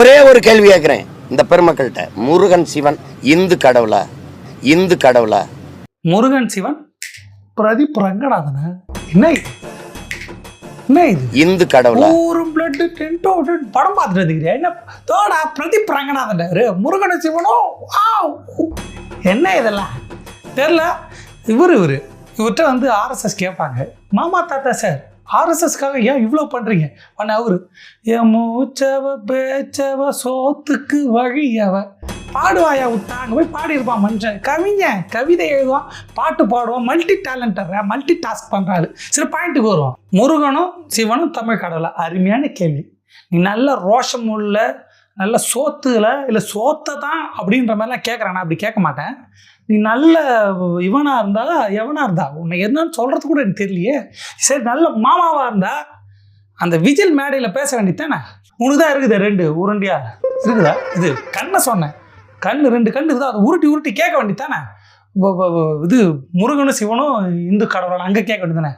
ஒரே ஒரு கேள்வி கேட்கிறேன் இந்த பெருமக்கள்கிட்ட, முருகன் சிவன் இந்து கடவுளா? இந்து கடவுளா? முருகன் சிவன் பிரதீப் ரங்கநாதனா? என்ன இது? என்ன இது? இந்து கடவுளா? ஒரு பிளட் டென்டோ படம் பார்த்துட்டு வந்துக்கிறியா? என்ன தோடா பிரதீப் ரங்கநாதன் முருகன் சிவனும் என்ன இதெல்லாம் தெரியல. இவர்கிட்ட வந்து ஆர்எஸ்எஸ் கேட்பாங்க, மாமா தாத்தா சார் ஆர்எஸ்எஸ்க்காக ஏன் இவ்வளோ பண்ணுறீங்க? ஆனால் அவரு என் மூச்சவ பேச்சவ சோத்துக்கு வழியவ பாடுவாயா விட்டாங்க போய் பாடியிருப்பான் மனுஷன். கவிதை எழுதுவான், பாட்டு பாடுவான், மல்டி டேலண்டர், மல்டி டாஸ்க் பண்ணுறாரு. சில பாயிண்ட்டுக்கு வருவான். முருகனும் சிவனும் தமிழ் கடவுளா? அருமையான கேள்வி. நீ நல்ல ரோஷம் உள்ள நல்ல சோத்துல இல்லை சோத்தை தான் அப்படின்ற மாதிரிலாம் கேட்குறேன். நான் அப்படி கேட்க மாட்டேன். நீ நல்ல இவனாக இருந்தா எவனாக இருந்தா உன்னை என்னன்னு சொல்கிறது கூட எனக்கு தெரியலையே. சரி, நல்ல மாமாவாக இருந்தா அந்த விஜில் மேடையில் பேச வேண்டியதானே? உனக்கு தான் இருக்குது 2 உருண்டியா இருக்குதா? இது கண்ணை சொன்னேன், 2 கண்ணு இருக்குதா? அதை உருட்டி கேட்க வேண்டியதானே? இது முருகனும் சிவனும் இந்து கடவுளான அங்கே கேட்க வேண்டியதானே?